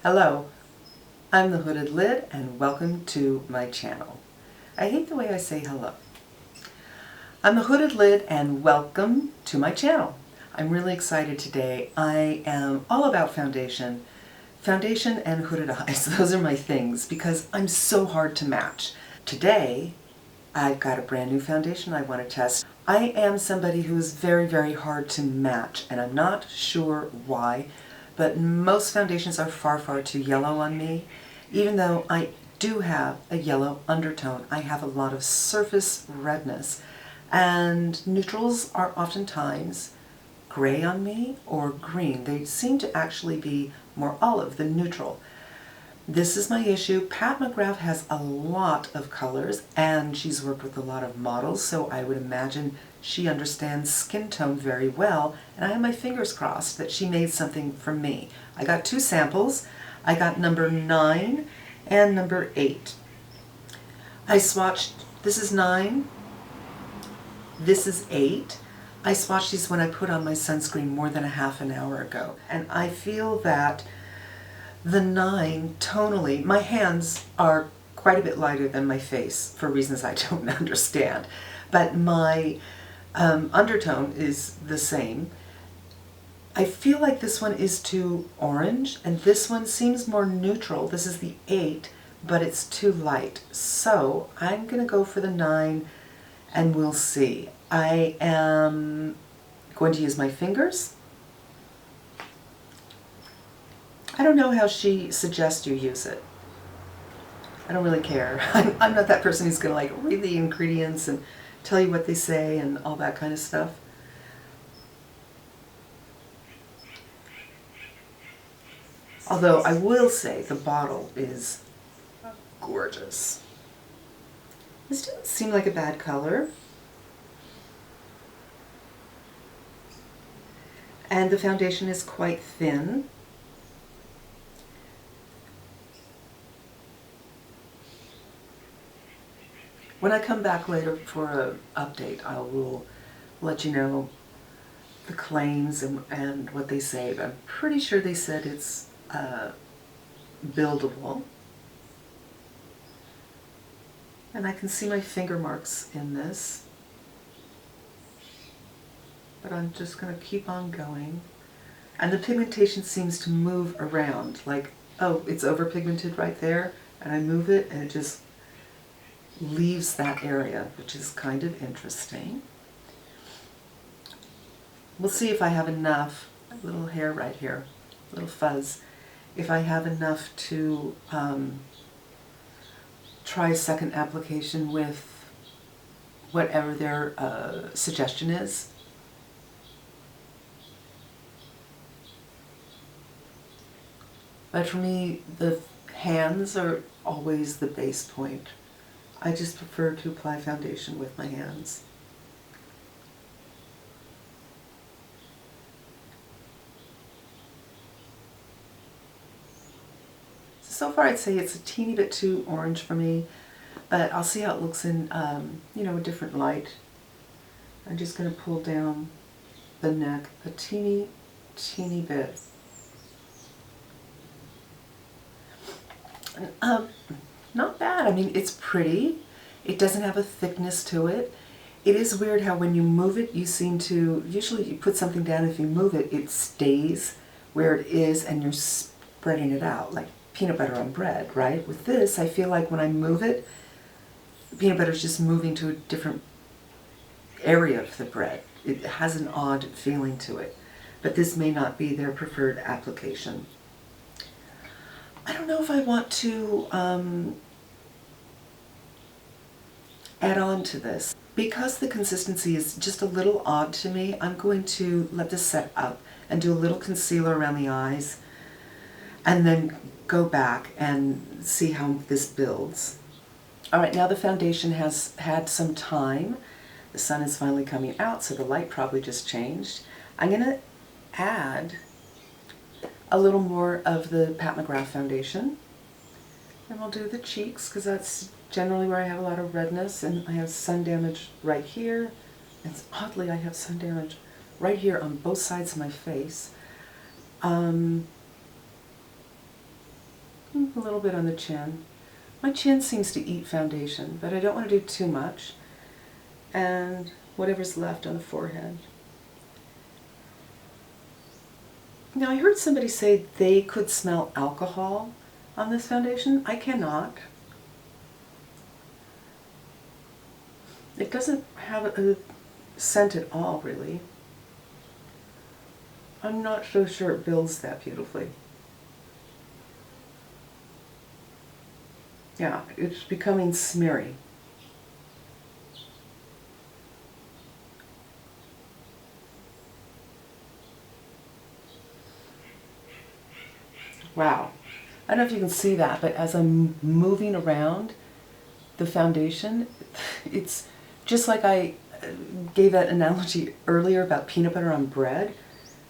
Hello, I'm the Hooded Lid and welcome to my channel. I hate the way I say hello. I'm the Hooded Lid and welcome to my channel. I'm really excited today. I am all about foundation. Foundation and hooded eyes, those are my things because I'm so hard to match. Today, I've got a brand new foundation I want to test. I am somebody who's very, very hard to match and I'm not sure why. But most foundations are far, far too yellow on me. Even though I do have a yellow undertone, I have a lot of surface redness. And neutrals are oftentimes gray on me or green. They seem to actually be more olive than neutral. This is my issue. Pat McGrath has a lot of colors and she's worked with a lot of models, so I would imagine she understands skin tone very well, and I have my fingers crossed that she made something for me. I got two samples. I got number 9 and number 8. I swatched, this is 9, this is 8. I swatched these when I put on my sunscreen more than a half an hour ago, and I feel that the 9 tonally, my hands are quite a bit lighter than my face for reasons I don't understand, but my undertone is the same. I feel like this one is too orange and this one seems more neutral. This is the 8, but it's too light. So I'm going to go for the 9 and we'll see. I am going to use my fingers. I don't know how she suggests you use it. I don't really care. I'm not that person who's going to like read the ingredients and tell you what they say and all that kind of stuff. Although I will say the bottle is gorgeous. This doesn't seem like a bad color. And the foundation is quite thin. When I come back later for an update, I will let you know the claims and what they say. But I'm pretty sure they said it's buildable. And I can see my finger marks in this. But I'm just going to keep on going. And the pigmentation seems to move around. Like, oh, it's overpigmented right there. And I move it and it just leaves that area, which is kind of interesting. We'll see if I have enough, a little hair right here, a little fuzz, if I have enough to try a second application with whatever their suggestion is. But for me, the hands are always the base point. I just prefer to apply foundation with my hands. So far I'd say it's a teeny bit too orange for me, but I'll see how it looks in you know, a different light. I'm just going to pull down the neck a teeny bit. Not bad. I mean, it's pretty. It doesn't have a thickness to it. It is weird how when you move it, you seem to, usually you put something down, if you move it, it stays where it is and you're spreading it out, like peanut butter on bread, right? With this, I feel like when I move it, the peanut butter is just moving to a different area of the bread. It has an odd feeling to it. But this may not be their preferred application. I don't know if I want to add on to this. Because the consistency is just a little odd to me, I'm going to let this set up and do a little concealer around the eyes and then go back and see how this builds. Alright, now the foundation has had some time. The sun is finally coming out, so the light probably just changed. I'm going to add a little more of the Pat McGrath foundation. And we'll do the cheeks because that's generally where I have a lot of redness, and I have sun damage right here. And oddly, I have sun damage right here on both sides of my face. a little bit on the chin. My chin seems to eat foundation, but I don't want to do too much. And whatever's left on the forehead. Now, I heard somebody say they could smell alcohol on this foundation. I cannot. It doesn't have a scent at all, really. I'm not so sure it builds that beautifully. Yeah, it's becoming smeary. Wow. I don't know if you can see that, but as I'm moving around the foundation, it's just like I gave that analogy earlier about peanut butter on bread.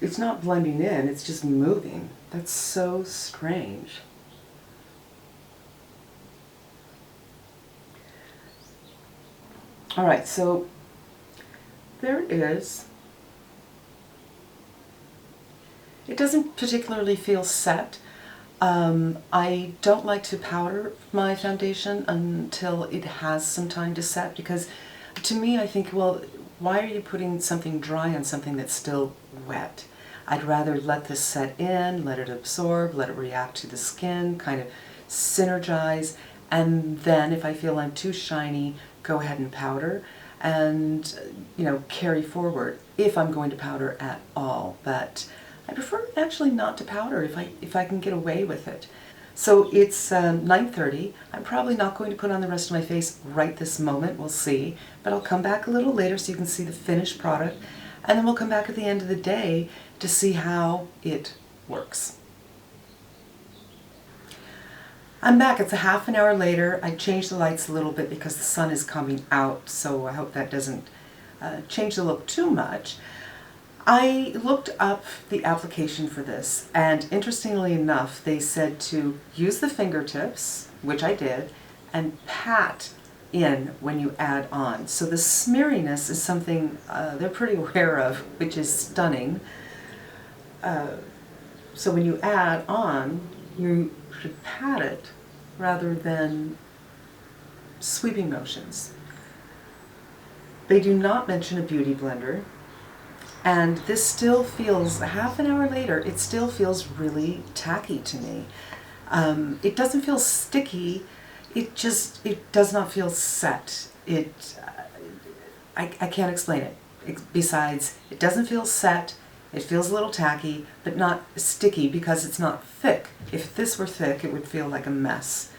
It's not blending in, it's just moving. That's so strange. All right, so there it is. It doesn't particularly feel set. I don't like to powder my foundation until it has some time to set, because to me I think, well, why are you putting something dry on something that's still wet? I'd rather let this set in, let it absorb, let it react to the skin, kind of synergize, and then if I feel I'm too shiny, go ahead and powder and, you know, carry forward if I'm going to powder at all. But I prefer actually not to powder if I can get away with it. So it's 9:30. I'm probably not going to put on the rest of my face right this moment, we'll see, but I'll come back a little later so you can see the finished product, and then we'll come back at the end of the day to see how it works. I'm back. It's a half an hour later. I changed the lights a little bit because the sun is coming out, so I hope that doesn't change the look too much. I looked up the application for this, and interestingly enough, they said to use the fingertips, which I did, and pat in when you add on. So the smeariness is something they're pretty aware of, which is stunning. So when you add on, you should pat it rather than sweeping motions. They do not mention a beauty blender, and this still feels, a half an hour later, it still feels really tacky to me. It doesn't feel sticky, it does not feel set. I can't explain it. Besides, it doesn't feel set. It feels a little tacky, but not sticky because it's not thick. If this were thick, it would feel like a mess.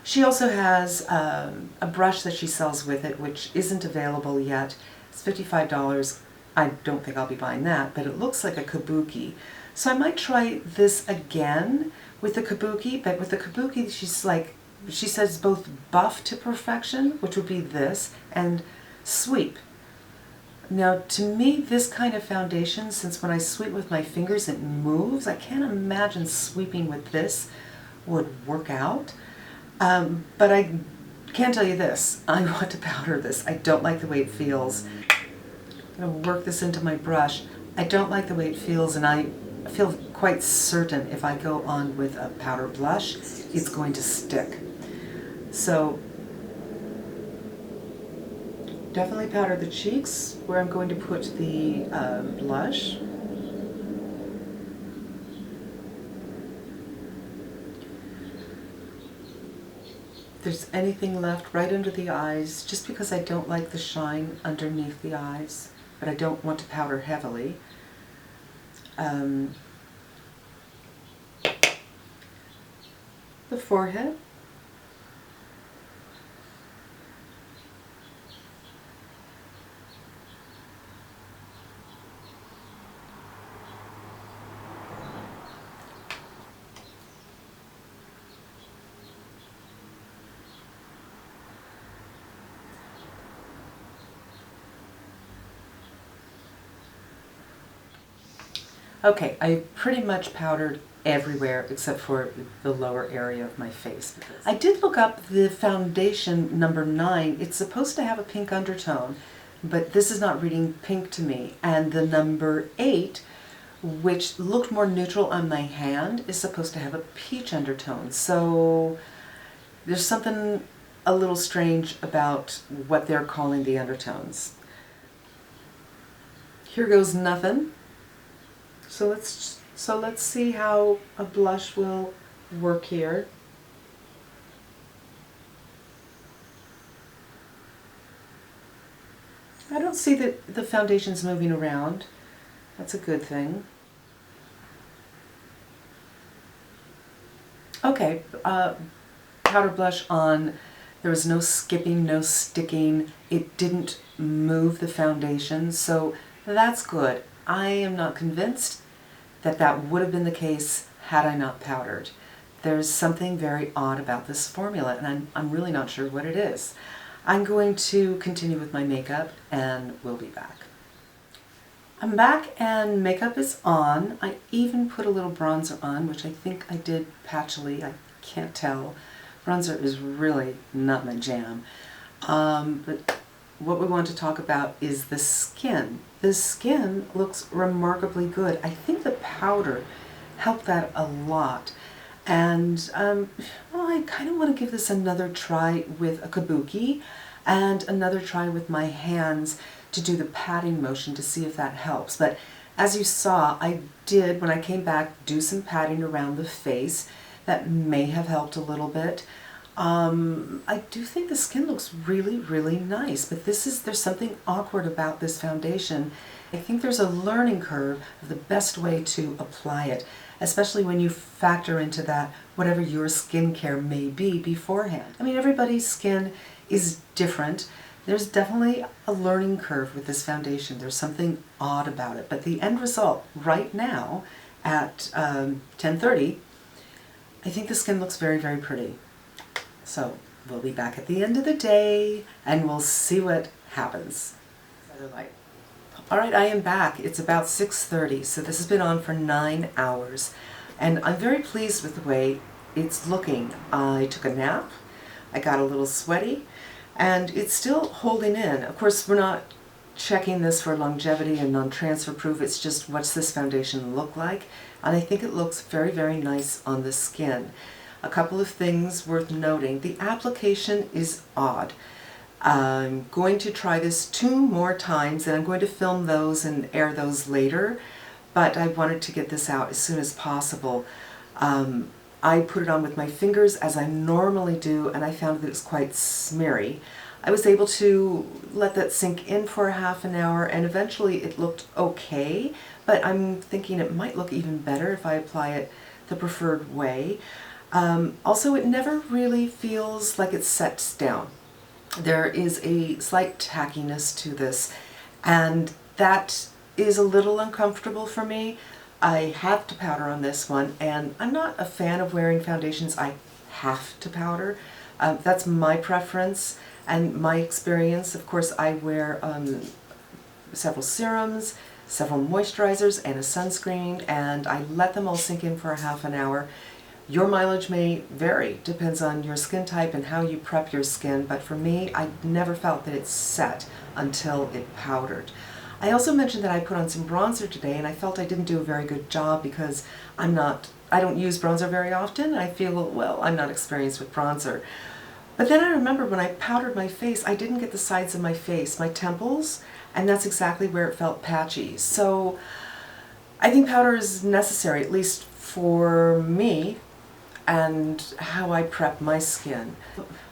She also has a brush that she sells with it, which isn't available yet. It's $55. I don't think I'll be buying that, but it looks like a kabuki. So I might try this again with the kabuki, but with the kabuki, she says both buff to perfection, which would be this, and sweep. Now, to me, this kind of foundation, since when I sweep with my fingers it moves, I can't imagine sweeping with this would work out. But I can tell you this, I want to powder this. I don't like the way it feels. I'm going to work this into my brush. I don't like the way it feels, and I feel quite certain if I go on with a powder blush, it's going to stick. So, definitely powder the cheeks, where I'm going to put the blush. If there's anything left right under the eyes, just because I don't like the shine underneath the eyes, but I don't want to powder heavily. The forehead. Okay, I pretty much powdered everywhere except for the lower area of my face. I did look up the foundation number 9. It's supposed to have a pink undertone, but this is not reading pink to me. And the number 8, which looked more neutral on my hand, is supposed to have a peach undertone. So there's something a little strange about what they're calling the undertones. Here goes nothing. So let's see how a blush will work here. I don't see that the foundation's moving around. That's a good thing. Okay, powder blush on. There was no skipping, no sticking. It didn't move the foundation, so that's good. I am not convinced that that would have been the case had I not powdered. There's something very odd about this formula, and I'm really not sure what it is. I'm going to continue with my makeup, and we'll be back. I'm back and makeup is on. I even put a little bronzer on, which I think I did patchily. I can't tell. Bronzer is really not my jam. But what we want to talk about is the skin. The skin looks remarkably good. I think the powder helped that a lot. And well, I kind of want to give this another try with a kabuki and another try with my hands to do the patting motion to see if that helps. But as you saw, I did, when I came back, do some patting around the face. That may have helped a little bit. I do think the skin looks really, really nice, but there's something awkward about this foundation. I think there's a learning curve of the best way to apply it, especially when you factor into that whatever your skincare may be beforehand. I mean, everybody's skin is different. There's definitely a learning curve with this foundation. There's something odd about it, but the end result right now at 10:30, I think the skin looks very, very pretty. So we'll be back at the end of the day and we'll see what happens. All right, I am back. It's about 6:30, so this has been on for 9 hours. And I'm very pleased with the way it's looking. I took a nap, I got a little sweaty, and it's still holding in. Of course, we're not checking this for longevity and non-transfer proof. It's just, what's this foundation look like? And I think it looks very, very nice on the skin. A couple of things worth noting. The application is odd. I'm going to try this 2 more times, and I'm going to film those and air those later, but I wanted to get this out as soon as possible. I put it on with my fingers as I normally do, and I found that it was quite smeary. I was able to let that sink in for a half an hour, and eventually it looked okay, but I'm thinking it might look even better if I apply it the preferred way. Also, it never really feels like it sets down. There is a slight tackiness to this, and that is a little uncomfortable for me. I have to powder on this one, and I'm not a fan of wearing foundations I have to powder. That's my preference and my experience. Of course, I wear several serums, several moisturizers, and a sunscreen, and I let them all sink in for a half an hour. Your mileage may vary, depends on your skin type and how you prep your skin, but for me, I never felt that it set until it powdered. I also mentioned that I put on some bronzer today, and I felt I didn't do a very good job because I don't use bronzer very often. I feel, well, I'm not experienced with bronzer. But then I remember when I powdered my face, I didn't get the sides of my face, my temples, and that's exactly where it felt patchy. So I think powder is necessary, at least for me, and how I prep my skin.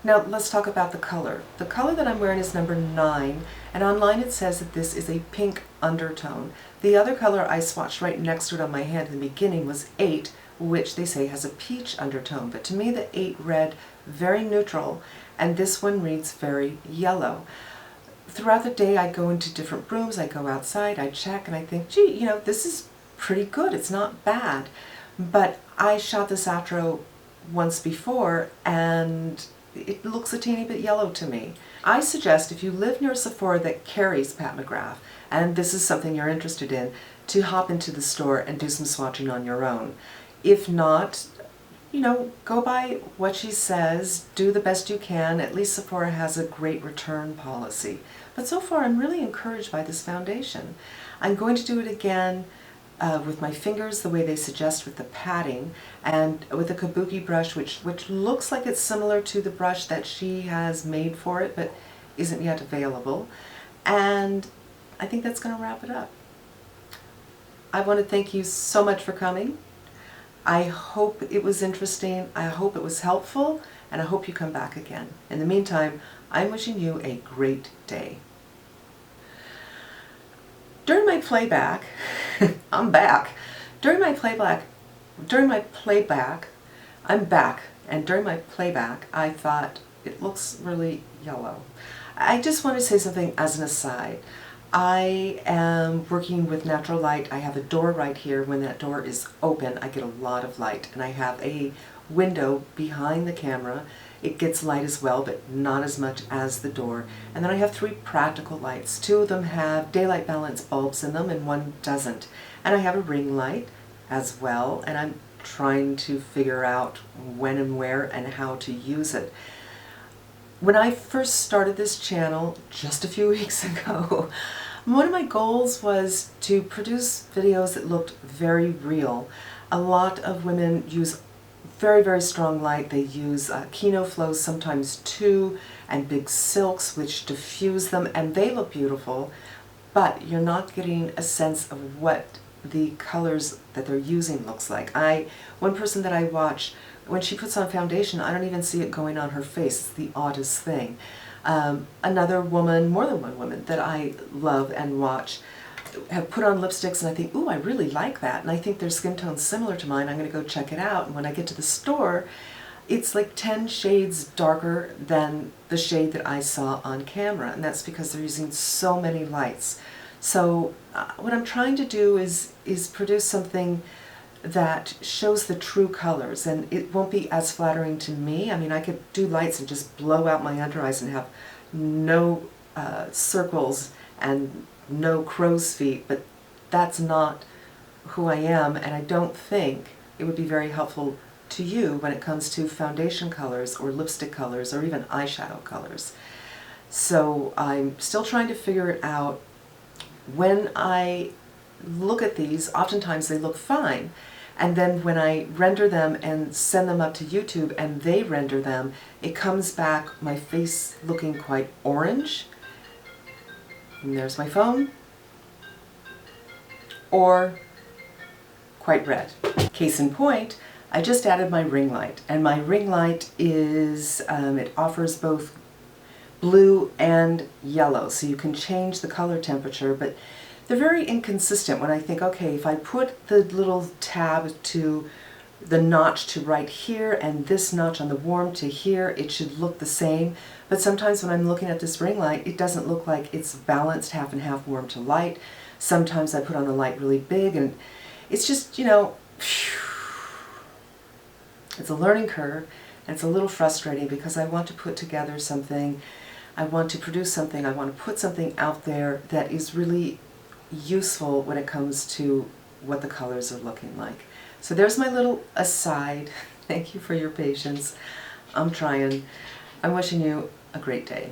Now let's talk about the color. The color that I'm wearing is number 9, and online it says that this is a pink undertone. The other color I swatched right next to it on my hand in the beginning was 8, which they say has a peach undertone, but to me the 8 read very neutral, and this one reads very yellow. Throughout the day I go into different rooms, I go outside, I check, and I think, gee, you know, this is pretty good, it's not bad. But I shot this outro once before, and it looks a teeny bit yellow to me. I suggest if you live near a Sephora that carries Pat McGrath, and this is something you're interested in, to hop into the store and do some swatching on your own. If not, you know, go by what she says, do the best you can. At least Sephora has a great return policy. But so far I'm really encouraged by this foundation. I'm going to do it again with my fingers the way they suggest with the padding, and with a kabuki brush which looks like it's similar to the brush that she has made for it but isn't yet available. And I think that's going to wrap it up. I want to thank you so much for coming. I hope it was interesting, I hope it was helpful, and I hope you come back again. In the meantime, I'm wishing you a great day. During my playback, I'm back. During my playback, I'm back. And during my playback, I thought, it looks really yellow. I just want to say something as an aside. I am working with natural light. I have a door right here. When that door is open, I get a lot of light. And I have a window behind the camera. It gets light as well, but not as much as the door. And then I have 3 practical lights. 2 of them have daylight balance bulbs in them and 1 doesn't. And I have a ring light as well, and I'm trying to figure out when and where and how to use it. When I first started this channel just a few weeks ago, one of my goals was to produce videos that looked very real. A lot of women use very, very strong light. They use Kino flows, sometimes 2, and big silks which diffuse them, and they look beautiful, but you're not getting a sense of what the colors that they're using looks like. One person that I watch, when she puts on foundation, I don't even see it going on her face. It's the oddest thing. Another woman, more than one woman that I love and watch, have put on lipsticks and I think, ooh, I really like that. And I think their skin tone's similar to mine. I'm going to go check it out. And when I get to the store, it's like 10 shades darker than the shade that I saw on camera. And that's because they're using so many lights. So what I'm trying to do is produce something that shows the true colors, and it won't be as flattering to me. I mean, I could do lights and just blow out my under eyes and have no circles and no crow's feet, but that's not who I am, and I don't think it would be very helpful to you when it comes to foundation colors or lipstick colors or even eyeshadow colors. So I'm still trying to figure it out. When I look at these, oftentimes they look fine, and then when I render them and send them up to YouTube and they render them, it comes back my face looking quite orange. And there's my phone, or quite red. Case in point, I just added my ring light, and my ring light is, it offers both blue and yellow, so you can change the color temperature, but they're very inconsistent. When I think, okay, if I put the little tab to the notch to right here and this notch on the warm to here, it should look the same. But sometimes when I'm looking at this ring light, it doesn't look like it's balanced half and half warm to light. Sometimes I put on the light really big, and it's just, you know, it's a learning curve, and it's a little frustrating because I want to put together something, I want to produce something, I want to put something out there that is really useful when it comes to what the colors are looking like. So there's my little aside. Thank you for your patience. I'm trying. I'm wishing you a great day.